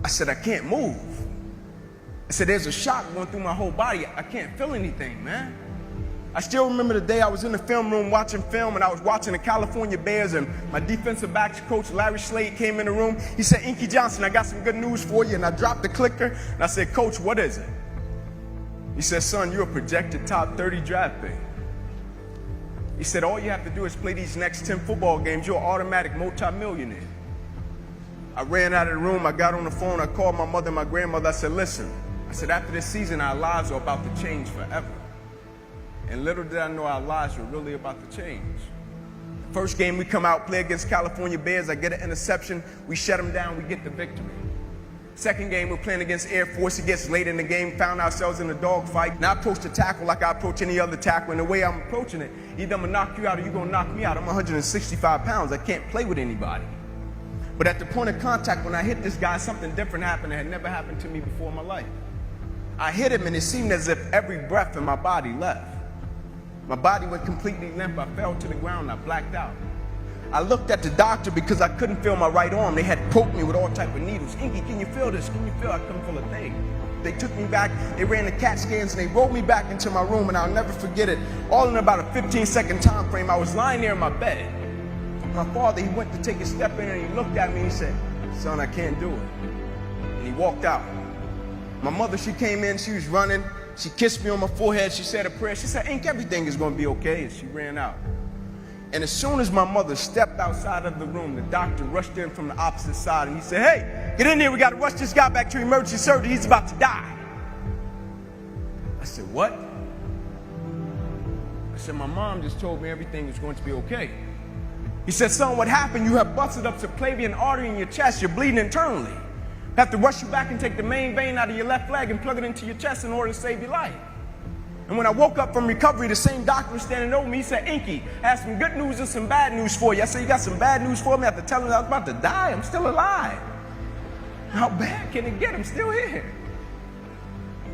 I said, I can't move. I said, there's a shock going through my whole body. I can't feel anything, man. I still remember the day I was in the film room watching film, and I was watching the California Bears, and my defensive backs coach, Larry Slade, came in the room. He said, Inky Johnson, I got some good news for you. And I dropped the clicker, and I said, Coach, what is it? He said, son, you're a projected top 30 draft pick. He said, all you have to do is play these next 10 football games. You're an automatic multimillionaire. I ran out of the room. I got on the phone. I called my mother and my grandmother. I said, listen. I said, after this season, our lives are about to change forever. And little did I know our lives were really about to change. The first game we come out, play against California Bears. I get an interception. We shut them down. We get the victory. Second game, we're playing against Air Force. It gets late in the game, found ourselves in a dogfight. And I approach the tackle like I approach any other tackle. And the way I'm approaching it, either I'm going to knock you out or you're going to knock me out. I'm 165 pounds. I can't play with anybody. But at the point of contact, when I hit this guy, something different happened that had never happened to me before in my life. I hit him, and it seemed as if every breath in my body left. My body went completely limp. I fell to the ground. I blacked out. I looked at the doctor because I couldn't feel my right arm. They had poked me with all type of needles. Inky, can you feel this? Can you feel? I couldn't feel a thing. They took me back. They ran the CAT scans, and they rolled me back into my room, and I'll never forget it. All in about a 15-second time frame, I was lying there in my bed. My father, he went to take a step in, and he looked at me, and he said, son, I can't do it. And he walked out. My mother, she came in. She was running. She kissed me on my forehead. She said a prayer. She said, Ink, everything is going to be okay. And she ran out. And as soon as my mother stepped outside of the room, the doctor rushed in from the opposite side, and he said, hey, get in here. We got to rush this guy back to emergency surgery. He's about to die. I said, what? I said, my mom just told me everything is going to be okay. He said, son, what happened? You have busted up subclavian artery in your chest. You're bleeding internally. Have to rush you back and take the main vein out of your left leg and plug it into your chest in order to save your life. And when I woke up from recovery, the same doctor was standing over me. He said, Inky, I have some good news and some bad news for you. I said, you got some bad news for me? After telling him I was about to die, I'm still alive. How bad can it get? I'm still here.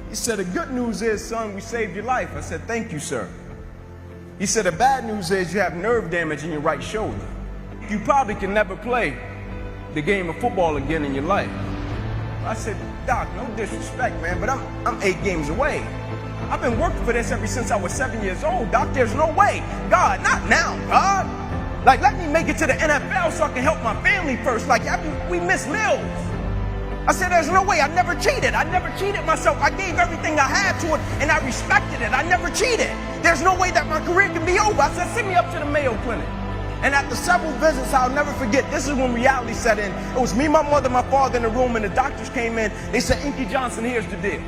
He said, the good news is, son, we saved your life. I said, thank you, sir. He said, the bad news is you have nerve damage in your right shoulder. You probably can never play the game of football again in your life. I said, Doc, no disrespect, man, but I'm 8 games away. I've been working for this ever since I was 7 years old. Doc, there's no way. God, not now, God. Like, let me make it to the NFL so I can help my family first. Like, we miss meals. I said, there's no way. I never cheated. I never cheated myself. I gave everything I had to it, and I respected it. I never cheated. There's no way that my career can be over. I said, send me up to the Mayo Clinic. And after several visits, I'll never forget, this is when reality set in. It was me, my mother, my father in the room, and the doctors came in. They said, Inky Johnson, here's the deal.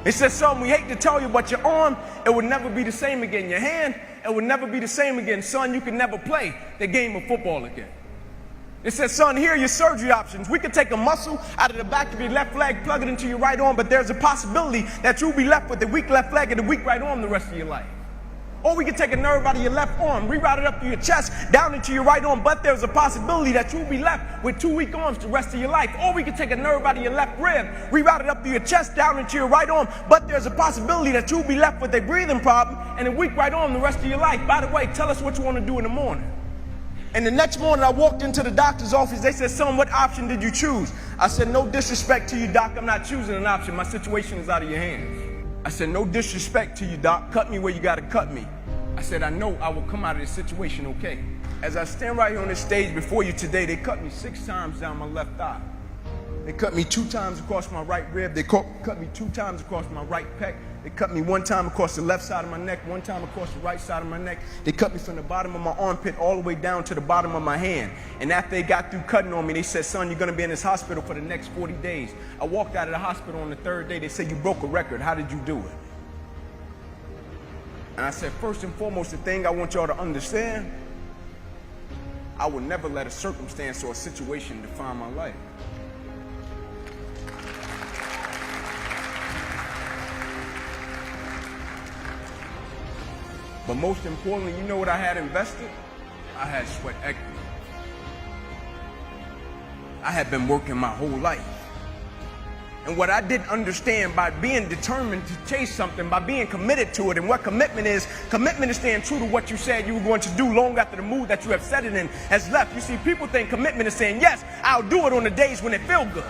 They said, son, we hate to tell you, but your arm, it would never be the same again. Your hand, it would never be the same again. Son, you can never play the game of football again. They said, son, here are your surgery options. We could take a muscle out of the back of your left leg, plug it into your right arm, but there's a possibility that you'll be left with the weak left leg and the weak right arm the rest of your life. Or we could take a nerve out of your left arm, reroute it up to your chest, down into your right arm, but there's a possibility that you'll be left with 2 weak arms the rest of your life. Or we could take a nerve out of your left rib, reroute it up to your chest, down into your right arm, but there's a possibility that you'll be left with a breathing problem and a weak right arm the rest of your life. By the way, tell us what you want to do in the morning. And the next morning, I walked into the doctor's office. They said, son, what option did you choose? I said, no disrespect to you, doc. I'm not choosing an option. My situation is out of your hands. I said, no disrespect to you, doc. Cut me where you got to cut me. I said, I know I will come out of this situation okay. As I stand right here on this stage before you today, they cut me 6 times down my left thigh. They cut me 2 times across my right rib. They cut me 2 times across my right pec. They cut me 1 time across the left side of my neck, 1 time across the right side of my neck. They cut me from the bottom of my armpit all the way down to the bottom of my hand. And after they got through cutting on me, they said, son, you're going to be in this hospital for the next 40 days. I walked out of the hospital on the 3rd day. They said, you broke a record. How did you do it? And I said, first and foremost, the thing I want y'all to understand, I will never let a circumstance or a situation define my life. But most importantly, you know what I had invested? I had sweat equity. I had been working my whole life. And what I didn't understand, by being determined to chase something, by being committed to it, and what commitment is staying true to what you said you were going to do long after the mood that you have set it in has left. You see, people think commitment is saying, yes, I'll do it on the days when it feels good.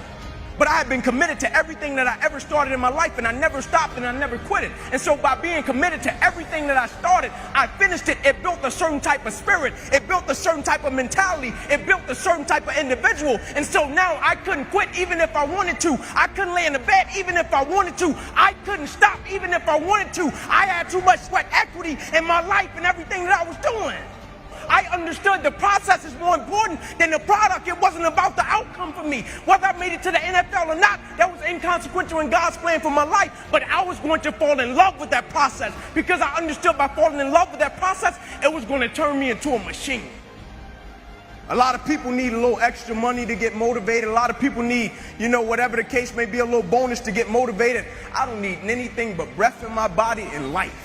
But I had been committed to everything that I ever started in my life, and I never stopped and I never quit it. And so by being committed to everything that I started, I finished it. It built a certain type of spirit. It built a certain type of mentality. It built a certain type of individual. And so now I couldn't quit even if I wanted to. I couldn't lay in the bed even if I wanted to. I couldn't stop even if I wanted to. I had too much sweat equity in my life and everything that I was doing. I understood the process is more important than the product. It wasn't about the outcome for me. Whether I made it to the NFL or not, that was inconsequential in God's plan for my life. But I was going to fall in love with that process because I understood by falling in love with that process, it was going to turn me into a machine. A lot of people need a little extra money to get motivated. A lot of people need, whatever the case may be, a little bonus to get motivated. I don't need anything but breath in my body and life.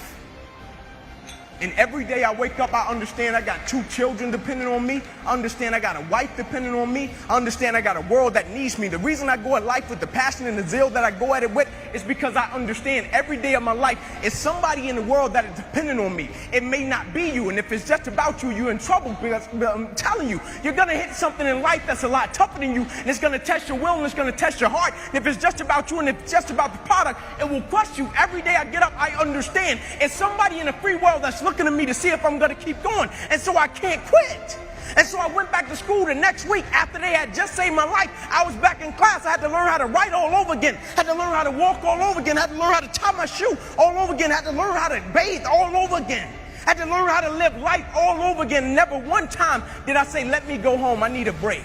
And every day I wake up, I understand I got 2 children depending on me. I understand I got a wife depending on me. I understand I got a world that needs me. The reason I go at life with the passion and the zeal that I go at it with is because I understand every day of my life is somebody in the world that is dependent on me. It may not be you, and if it's just about you, you're in trouble because I'm telling you, you're going to hit something in life that's a lot tougher than you, and it's going to test your will and it's going to test your heart. And if it's just about you and if it's just about the product, it will crush you. Every day I get up, I understand it's somebody in the free world that's looking at me to see if I'm going to keep going, and so I can't quit. And so I went back to school the next week after they had just saved my life. I was back in class. I had to learn how to write all over again. Had to learn how to walk all over again. Had to learn how to tie my shoe all over again. Had to learn how to bathe all over again. Had to learn how to live life all over again. Never one time did I say, let me go home. I need a break.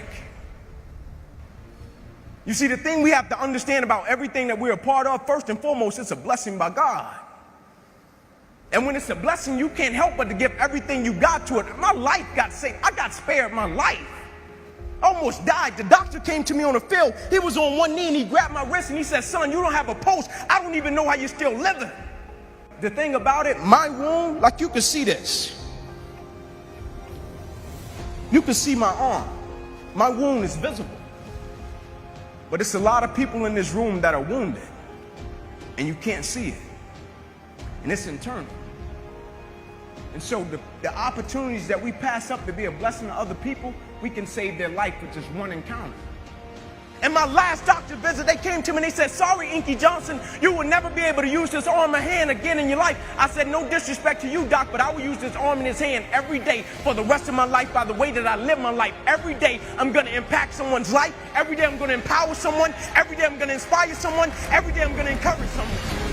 You see, the thing we have to understand about everything that we're a part of, first and foremost, it's a blessing by God. And when it's a blessing, you can't help but to give everything you got to it. My life got saved. I got spared my life. I almost died. The doctor came to me on the field. He was on one knee and he grabbed my wrist and he said, son, you don't have a pulse. I don't even know how you're still living. The thing about it, my wound, like you can see this. You can see my arm. My wound is visible. But it's a lot of people in this room that are wounded and you can't see it. And it's internal. And so the opportunities that we pass up to be a blessing to other people, we can save their life with just one encounter. In my last doctor visit, they came to me and they said, sorry, Inky Johnson, you will never be able to use this arm or hand again in your life. I said, no disrespect to you, doc, but I will use this arm and this hand every day for the rest of my life by the way that I live my life. Every day I'm going to impact someone's life. Every day I'm going to empower someone. Every day I'm going to inspire someone. Every day I'm going to encourage someone.